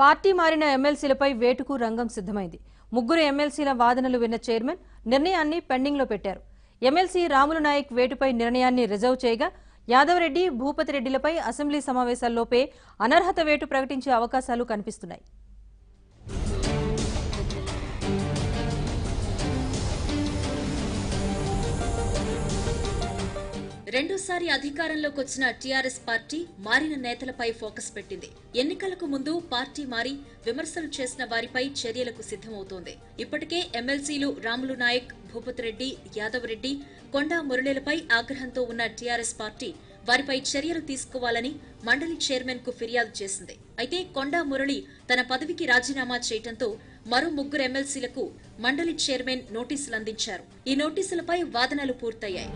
Party మారిన ఎమ్మెల్సీలపై వేటుకు రంగం సిద్ధమైంది. ముగ్గురు ఎమ్మెల్సీల వాదనలు విన్న చైర్మన్ నిర్ణయాన్ని పెండింగ్లో పెట్టారు. ఎమ్మెల్సీ రాములు నాయక్ వేటుపై నిర్ణయాన్ని రిజర్వ్ చేయగా యాదవరెడ్డి, భూపతిరెడ్డిలపై అసెంబ్లీ సమావేశాల్లోపే అనర్హత వేటు ప్రకటించే అవకాశాలు కనిపిస్తున్నాయి. రెండోసారి అధికారంలోకి వచ్చిన టీఆర్ఎస్ పార్టీ మారిన నేతలపై ఫోకస్ పెట్టింది. ఎన్నికలకు ముందు పార్టీ మారి విమర్శలు చేసిన వారిపై చర్యలకు సిద్ధమవుతోంది. ఇప్పటికే ఎమ్మెల్సీలు రాములు నాయక్, భూపతిరెడ్డి, యాదవరెడ్డి, కొండా మురళీలపై ఆగ్రహంతో ఉన్న టీఆర్ఎస్ పార్టీ వారిపై చర్యలు తీసుకోవాలని మండలి చైర్మన్ కు ఫిర్యాదు చేసింది. అయితే కొండా మురళి తన పదవికి రాజీనామా చేయడంతో మరో ముగ్గురు ఎమ్మెల్సీలకు మండలి చైర్మన్ నోటీసులు అందించారు. ఈ నోటీసులపై వాదనలు పూర్తయ్యాయి.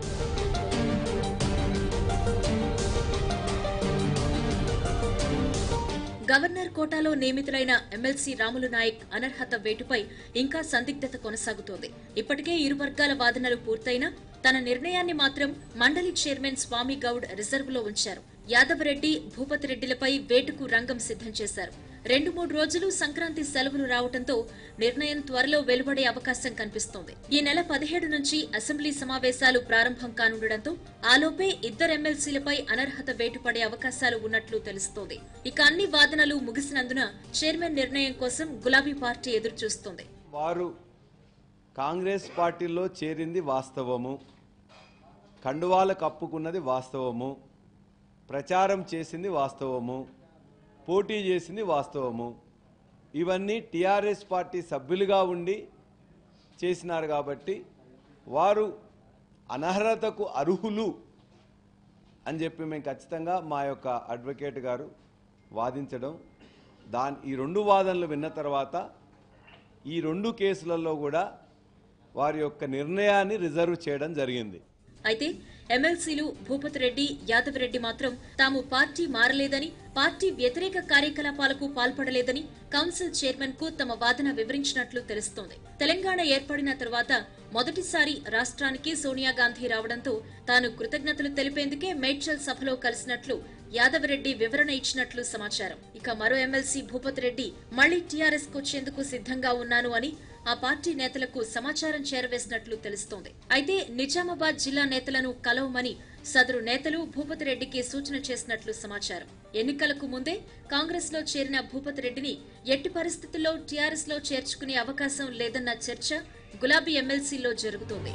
గవర్నర్ కోటాలో నియమితులైన ఎమ్మెల్సీ రాములు నాయక్ అనర్హత వేటుపై ఇంకా సందిగ్ధత కొనసాగుతోంది. ఇప్పటికే ఇరు వర్గాల వాదనలు పూర్తయినా తన నిర్ణయాన్ని మాత్రం మండలి చైర్మన్ స్వామి గౌడ్ రిజర్వులో ఉంచారు. యాదవరెడ్డి, భూపతిరెడ్డిలపై వేటుకు రంగం సిద్ధం చేశారు. 2-3 రోజులు సంక్రాంతి సెలవులు రావడంతో నిర్ణయం త్వరలో వెలువడే అవకాశం కనిపిస్తోంది. ఈ నెల 17 నుంచి అసెంబ్లీ సమావేశాలు ప్రారంభం కానుండటంతో ఆలోపే ఇద్దరు ఎమ్మెల్సీలపై అనర్హత వేటు పడే అవకాశాలు ఉన్నట్లు తెలుస్తోంది. ఇక అన్ని వాదనలు ముగిసినందున చైర్మన్ నిర్ణయం కోసం గులాబీ పార్టీ ఎదురుచూస్తోంది. వారు కాంగ్రెస్ పార్టీలో చేరింది వాస్తవము, కండువాల కప్పుకున్నది వాస్తవము, ప్రచారం చేసింది వాస్తవము, పోటీ చేసింది వాస్తవము. ఇవన్నీ టీఆర్ఎస్ పార్టీ సభ్యులుగా ఉండి చేసినారు కాబట్టి వారు అనర్హతకు అర్హులు అని చెప్పి మేము ఖచ్చితంగా మా యొక్క అడ్వకేట్ గారు వాదించడం, ఈ 2 వాదనలు విన్న తర్వాత ఈ 2 కేసులలో కూడా వారి యొక్క నిర్ణయాన్ని రిజర్వ్ చేయడం జరిగింది. అయితే ఎమ్మెల్సీలు భూపతిరెడ్డి, యాదవరెడ్డి మాత్రం తాము పార్టీ మారలేదని, పార్టీ వ్యతిరేక కార్యకలాపాలకు పాల్పడలేదని కౌన్సిల్ చైర్మన్ కు తమ వాదన వివరించినట్లు తెలుస్తోంది. తెలంగాణ ఏర్పడిన తర్వాత మొదటిసారి రాష్ట్రానికి సోనియా గాంధీ రావడంతో తాను కృతజ్ఞతలు తెలిపేందుకే మేడ్చల్ సభలో కలిసినట్లు యాదవరెడ్డి వివరణ ఇచ్చినట్లు సమాచారం. ఇక మరో ఎమ్మెల్సీ భూపతిరెడ్డి మళ్లీ టీఆర్ఎస్ కొచ్చేందుకు సిద్ధంగా ఉన్నాను అని ఆ పార్టీ నేతలకు సమాచారం చేరవేసినట్లు తెలుస్తోంది. అయితే నిజామాబాద్ జిల్లా నేతలను కలవమని సదరు నేతలు భూపతిరెడ్డికి సూచన చేసినట్లు సమాచారం. ఎన్నికలకు ముందే కాంగ్రెస్ లో చేరిన భూపతిరెడ్డిని ఎట్టి పరిస్థితుల్లో టీఆర్ఎస్ లో చేర్చుకునే అవకాశం లేదన్న చర్చ గులాబీ ఎమ్మెల్సీలో జరుగుతోంది.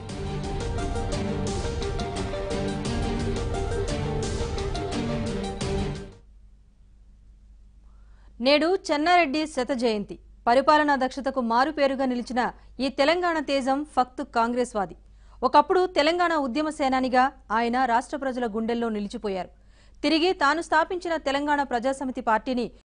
నేడు చెన్నారెడ్డి శత జయంతి. పరిపాలనా దక్షతకు మారుపేరుగా నిలిచిన ఈ తెలంగాణ తేజం ఫక్తు కాంగ్రెస్ వాది. ఒకప్పుడు తెలంగాణ ఉద్యమ సేనానిగా ఆయన రాష్ట్ర ప్రజల గుండెల్లో నిలిచిపోయారు. తిరిగి తాను స్థాపించిన తెలంగాణ ప్రజాసమితి పార్టీని